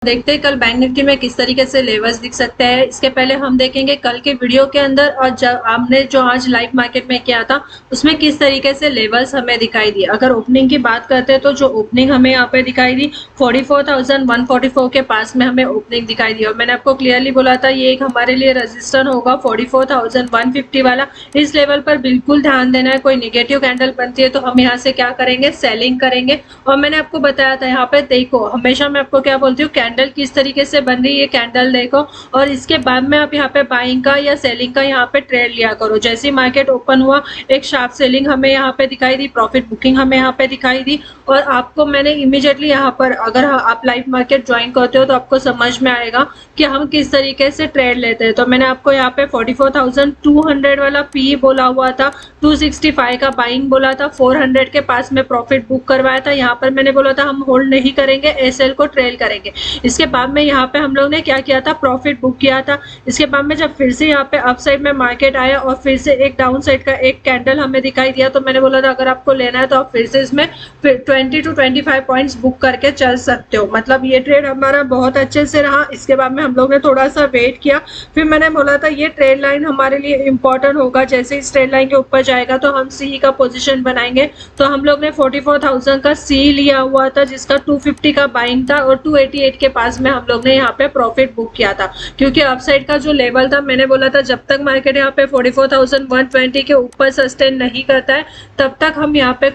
देखते हैं कल बैंक निफ्टी में किस तरीके से लेवल्स दिख सकते हैं। इसके पहले हम देखेंगे कल के वीडियो के अंदर और जब हमने जो आज लाइव मार्केट में किया था उसमें किस तरीके से लेवल्स हमें दिखाई दिए। अगर ओपनिंग की बात करते हैं तो जो ओपनिंग हमें यहाँ पे दिखाई दी 44,144 के पास में हमें ओपनिंग दिखाई दी और मैंने आपको क्लियरली बोला था ये एक हमारे लिए रजिस्टर होगा 44,150 वाला। इस लेवल पर बिल्कुल ध्यान देना है। कोई निगेटिव कैंडल बनती है तो हम यहाँ से क्या करेंगे, सेलिंग करेंगे। और मैंने आपको बताया था यहाँ पे देखो, हमेशा मैं आपको क्या बोलती हूँ, कैंडल किस तरीके से बन रही है कैंडल देखो और इसके बाद में आप यहाँ पे बाइंग का या सेलिंग का यहाँ पे ट्रेड लिया करो। जैसे ही मार्केट ओपन हुआ एक शार्प सेलिंग हमें यहाँ पे दिखाई दी, प्रॉफिट बुकिंग हमें यहाँ पे दिखाई दी और आपको मैंने इमीडिएटली यहाँ पर, अगर आप लाइव मार्केट ज्वाइन करते हो तो आपको समझ में आएगा कि हम किस तरीके से ट्रेड लेते हैं। तो मैंने आपको यहाँ पे 44,200 वाला पी बोला हुआ था, 265 का बाइंग बोला था, 400 के पास में प्रॉफिट बुक करवाया था। यहाँ पर मैंने बोला था हम होल्ड नहीं करेंगे, एसएल को ट्रेल करेंगे। इसके बाद में यहाँ पे हम लोग ने क्या किया था, प्रॉफिट बुक किया था। इसके बाद में जब फिर से यहाँ पे अपसाइड में मार्केट आया और फिर से एक डाउन साइड का एक कैंडल हमें दिखाई दिया तो मैंने बोला था अगर आपको लेना है तो आप फिर से इसमें 20 to 25 पॉइंट्स बुक करके चल सकते हो। मतलब ये ट्रेड हमारा बहुत अच्छे से रहा। इसके बाद में हम लोग ने थोड़ा सा वेट किया, फिर मैंने बोला था ये ट्रेड लाइन हमारे लिए इंपॉर्टेंट होगा। जैसे इस ट्रेड लाइन के ऊपर जाएगा तो हम सी का पोजीशन बनाएंगे। तो हम लोग ने 44,000 का सी लिया हुआ था जिसका 250 का बाइंग था और 288 के पास में हम लोग ने यहाँ पे प्रॉफिट बुक किया था। क्योंकि अपसाइड का जो लेवल था मैंने बोला था जब तक मार्केट यहाँ पे 44,120 के ऊपर सस्टेन नहीं करता है तब तक हम यहाँ पे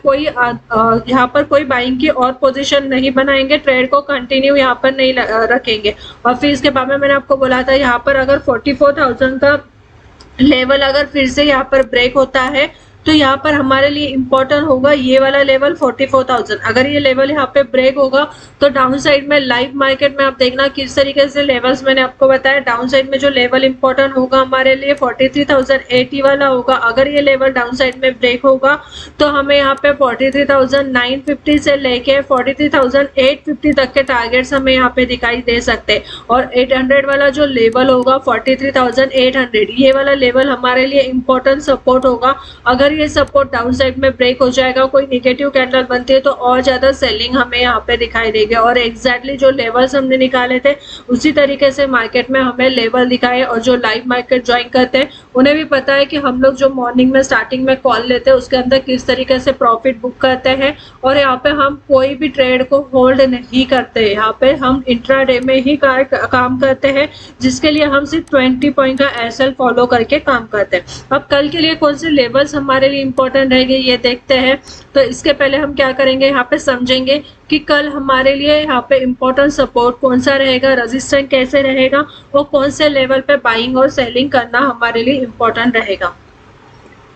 यहाँ पर कोई बाइंग की और पोजीशन नहीं बनाएंगे, ट्रेड को कंटिन्यू यहाँ पर नहीं रखेंगे। और फिर इसके बाद में मैंने आपको बोला था यहाँ पर अगर 44,000 का लेवल अगर फिर से यहाँ पर ब्रेक होता है तो यहाँ पर हमारे लिए इम्पोर्टेंट होगा ये वाला लेवल 44,000। अगर ये लेवल यहाँ पे ब्रेक होगा तो डाउन साइड में लाइव मार्केट में आप देखना किस तरीके से लेवल्स मैंने आपको बताया। डाउन साइड में जो लेवल इम्पोर्टेंट होगा हमारे लिए 43,080 वाला होगा। अगर ये लेवल डाउन साइड में ब्रेक होगा तो हमें यहाँ पे 43,950 से लेके 43,850 तक के टारगेट्स हमें यहाँ पे दिखाई दे सकते हैं। और 800 वाला जो लेवल होगा 43,800, ये वाला लेवल हमारे लिए इम्पोर्टेंट सपोर्ट होगा। अगर ये सपोर्ट डाउन साइड में ब्रेक हो जाएगा, कोई निगेटिव कैंडल बनती है तो और ज्यादा सेलिंग हमें यहाँ पे दिखाई देगी। और एग्जैक्टली जो लेवल्स हमने निकाले थे उसी तरीके से मार्केट में हमें लेवल दिखाए। और जो लाइव मार्केट ज्वाइन करते हैं उन्हें भी पता है कि हम लोग जो मॉर्निंग में स्टार्टिंग में कॉल लेते हैं उसके अंदर किस तरीके से प्रॉफिट बुक करते हैं। और यहाँ पे हम कोई भी ट्रेड को होल्ड नहीं करते, यहाँ पे हम इंट्राडे में ही काम करते हैं जिसके लिए हम सिर्फ 20 पॉइंट का एसएल फॉलो करके काम करते हैं। अब कल के लिए कौन से लेवल्स हमारे लिए इंपॉर्टेंट रहेंगे ये देखते हैं। तो इसके पहले हम क्या करेंगे, यहाँ पे समझेंगे कि कल हमारे लिए यहाँ पे इंपॉर्टेंट सपोर्ट कौन सा रहेगा, रेजिस्टेंस कैसे रहेगा और कौन से लेवल पे बाइंग और सेलिंग करना हमारे लिए इंपॉर्टेंट रहेगा।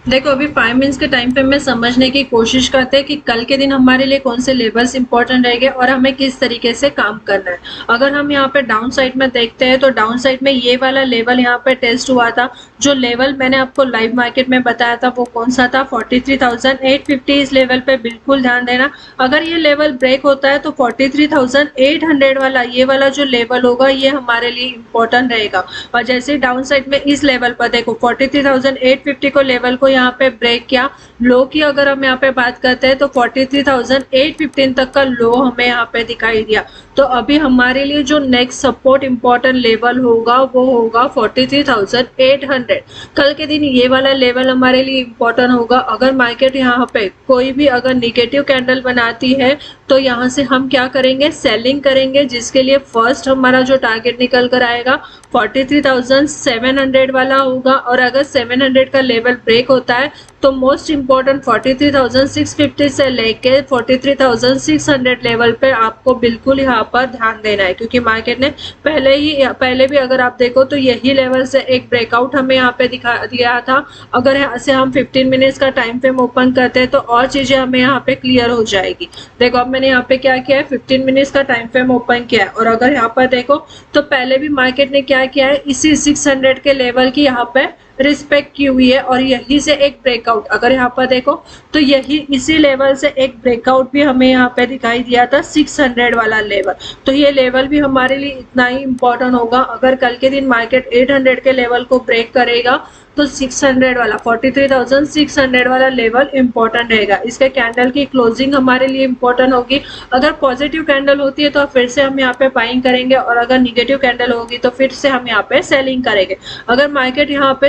देखो अभी 5 मिनट्स के टाइम पे मैं समझने की कोशिश करते हैं कि कल के दिन हमारे लिए कौन से लेवल्स इंपॉर्टेंट रहेंगे और हमें किस तरीके से काम करना है। अगर हम यहाँ पे डाउन साइड में देखते हैं तो डाउन साइड में ये वाला लेवल यहाँ पे टेस्ट हुआ था। जो लेवल मैंने आपको लाइव मार्केट में बताया था वो कौन सा था, 43,850। इस लेवल पे बिल्कुल ध्यान देना। अगर ये लेवल ब्रेक होता है तो 43,800 वाला ये वाला जो लेवल होगा ये हमारे लिए इंपॉर्टेंट रहेगा। और जैसे डाउन साइड में इस लेवल पर देखो 43,850 को लेवल को यहाँ पे ब्रेक किया, लो की अगर हम यहाँ पे बात करते हैं तो 43,815 तक का लो हमें यहाँ पे दिखाई दिया। तो अभी हमारे लिए जो नेक्स्ट सपोर्ट इंपॉर्टेंट लेवल होगा वो होगा 43,800। कल के दिन ये वाला लेवल हमारे लिए इंपॉर्टेंट होगा। अगर मार्केट यहाँ पे कोई भी अगर निगेटिव कैंडल बनाती है तो यहाँ से हम क्या करेंगे, सेलिंग करेंगे, जिसके लिए फर्स्ट हमारा जो टारगेट निकल कर आएगा 43,700 वाला होगा। और अगर 700 का लेवल ब्रेक होता है तो मोस्ट इम्पॉर्टेंट 43,650 से लेके 43,600 लेवल पे आपको बिल्कुल यहाँ पर ध्यान देना है। क्योंकि मार्केट ने पहले भी अगर आप देखो तो यही लेवल से एक ब्रेकआउट हमें यहाँ पे दिखा दिया था। अगर यहाँ से हम 15 मिनट्स का टाइम फ्रेम ओपन करते हैं तो और चीजें हमें यहाँ पे क्लियर हो जाएगी। देखो अब मैंने यहाँ पे क्या किया है, 15 मिनट्स का टाइम फ्रेम ओपन किया है। और अगर यहाँ पर देखो तो पहले भी मार्केट ने क्या किया है, इसी 600 के लेवल की यहाँ पे रिस्पेक्ट की हुई है और यही से एक ब्रेकआउट, अगर यहाँ पर देखो तो यही इसी लेवल से एक ब्रेकआउट भी हमें यहाँ पे दिखाई दिया था 600 वाला लेवल। तो ये लेवल भी हमारे लिए इतना ही इम्पोर्टेंट होगा। अगर कल के दिन मार्केट 800 के लेवल को ब्रेक करेगा तो 600 वाला 43,600 वाला लेवल इंपॉर्टेंट रहेगा। इसके कैंडल की क्लोजिंग हमारे लिए इंपॉर्टेंट होगी। अगर पॉजिटिव कैंडल होती है तो फिर से हम यहाँ पे बाइंग करेंगे, और अगर निगेटिव कैंडल होगी तो फिर से हम यहाँ पे सेलिंग करेंगे। अगर मार्केट यहाँ पे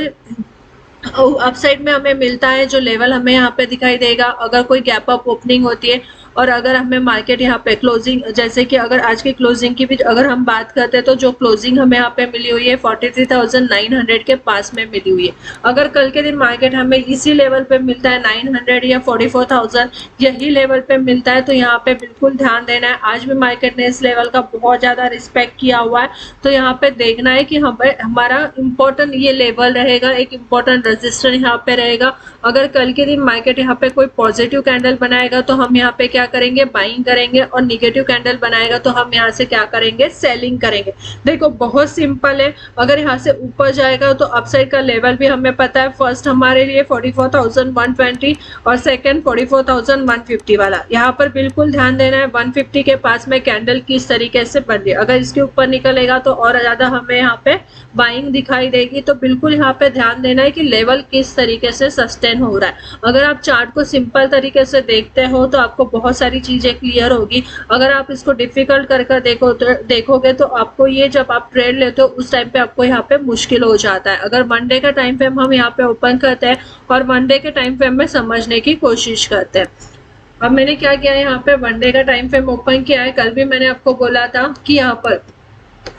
अपसाइड में हमें मिलता है जो लेवल हमें यहाँ पे दिखाई देगा, अगर कोई गैप अप ओपनिंग होती है, और अगर हमें मार्केट यहाँ पे क्लोजिंग, जैसे कि अगर आज की क्लोजिंग की भी अगर हम बात करते हैं तो जो क्लोजिंग हमें यहाँ पे मिली हुई है 43,900 के पास में मिली हुई है। अगर कल के दिन मार्केट हमें इसी लेवल पे मिलता है 900 या 44,000 यही लेवल पे मिलता है, तो यहाँ पे बिल्कुल ध्यान देना है। आज भी मार्केट ने इस लेवल का बहुत ज्यादा रिस्पेक्ट किया हुआ है, तो यहाँ पे देखना है कि हमारा इम्पोर्टेंट ये लेवल रहेगा, एक इम्पोर्टेंट रजिस्टर यहाँ पे रहेगा। अगर कल के दिन मार्केट यहाँ पे कोई पॉजिटिव कैंडल बनाएगा तो हम यहाँ पे क्या करेंगे, बाइंग करेंगे, और निगेटिव कैंडल बनाएगा तो हम यहाँ से क्या करेंगे, सेलिंग करेंगे। देखो बहुत सिंपल है। अगर यहाँ से ऊपर जाएगा तो अपसाइड का लेवल भी हमें पता है, फर्स्ट हमारे लिए 44,120 और सेकंड 44,150 वाला। यहाँ पर बिल्कुल ध्यान देना है 150 के पास में कैंडल किस तरीके से बन रही है। अगर इसके ऊपर निकलेगा तो और ज्यादा हमें यहाँ पे बाइंग दिखाई देगी, तो बिल्कुल यहाँ पे ध्यान देना है कि लेवल किस तरीके से सस्टेन हो रहा है। अगर आप चार्ट को सिंपल तरीके से देखते हो तो आपको बहुत सारी चीजें क्लियर होगी। अगर आप इसको डिफिकल्ट कर देखोगे तो आपको ये, जब आप ट्रेड लेते हो उस टाइम पे आपको यहाँ पे मुश्किल हो जाता है। अगर मंडे का टाइम फ्रेम हम यहाँ पे ओपन करते हैं और मंडे के टाइम फ्रेम में समझने की कोशिश करते हैं। अब मैंने क्या किया है, यहाँ पे मंडे का टाइम फ्रेम ओपन किया है। कल भी मैंने आपको बोला था कि यहाँ पर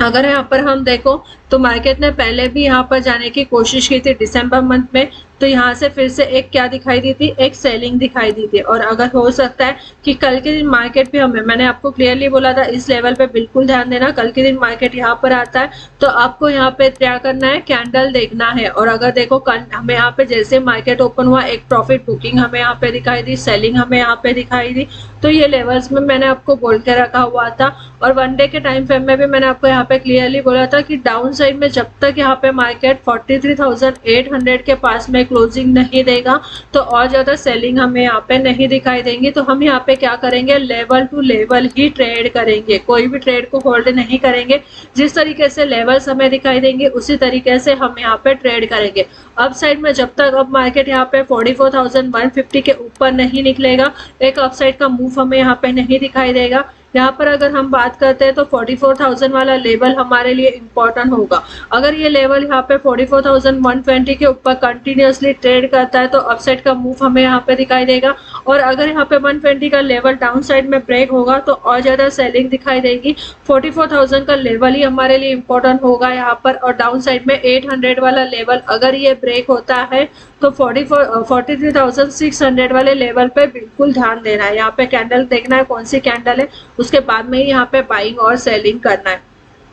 अगर यहाँ पर हम देखो तो मार्केट ने पहले भी यहाँ पर जाने की कोशिश की थी दिसंबर मंथ में, तो यहाँ से फिर से एक क्या दिखाई दी थी, एक सेलिंग दिखाई दी थी। और अगर हो सकता है कि कल के दिन मार्केट भी मैंने आपको क्लियरली बोला था इस लेवल पे बिल्कुल ध्यान देना, कल के दिन मार्केट यहाँ पर आता है तो आपको यहाँ पे क्या करना है, कैंडल देखना है। और अगर देखो हमें यहाँ पे जैसे मार्केट ओपन हुआ एक प्रॉफिट बुकिंग हमें यहाँ पे दिखाई दी, सेलिंग हमें यहाँ पे दिखाई दी, तो ये लेवल्स में मैंने आपको बोल के रखा हुआ था। और वन डे के टाइम फ्रेम में भी मैंने आपको यहाँ पे क्लियरली बोला था कि डाउन साइड में जब तक यहाँ पे मार्केट 43,800 के पास में क्लोजिंग नहीं देगा तो और ज्यादा सेलिंग हमें यहाँ पे नहीं दिखाई देंगी। तो हम यहाँ पे क्या करेंगे, लेवल टू लेवल ही ट्रेड करेंगे, कोई भी ट्रेड को होल्ड नहीं करेंगे। जिस तरीके से लेवल्स हमें दिखाई देंगे उसी तरीके से हम यहाँ पे ट्रेड करेंगे। अप साइड में जब तक अब मार्केट यहाँ पे 44,150 के ऊपर नहीं निकलेगा, एक अप साइड का मूव हमें यहाँ पे नहीं दिखाई देगा। यहाँ पर अगर हम बात करते हैं तो 44,000 वाला लेवल हमारे लिए इम्पोर्टेंट होगा। अगर ये लेवल यहाँ पे 44,120 के ऊपर कंटिन्यूसली ट्रेड करता है तो अपसाइड का मूव हमें यहाँ पे दिखाई देगा। और अगर यहाँ पे 120 का लेवल डाउन साइड में ब्रेक होगा तो और ज्यादा सेलिंग दिखाई देगी। 44,000 का लेवल ही हमारे लिए इम्पोर्टेंट होगा यहाँ पर। और डाउन साइड में 800 वाला लेवल अगर ये ब्रेक होता है तो 43,600 वाले लेवल पे बिल्कुल ध्यान देना है। यहाँ पे कैंडल देखना है कौन सी कैंडल है, उसके बाद में ही यहाँ पे बाइंग और सेलिंग करना है।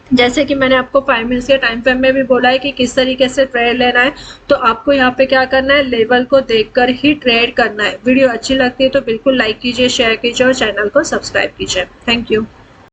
जैसे कि मैंने आपको 5 मिनट्स के टाइम फ्रेम में भी बोला है कि किस तरीके से ट्रेड लेना है, तो आपको यहाँ पे क्या करना है, लेवल को देखकर ही ट्रेड करना है। वीडियो अच्छी लगती है तो बिल्कुल लाइक कीजिए, शेयर कीजिए और चैनल को सब्सक्राइब कीजिए। Thank you.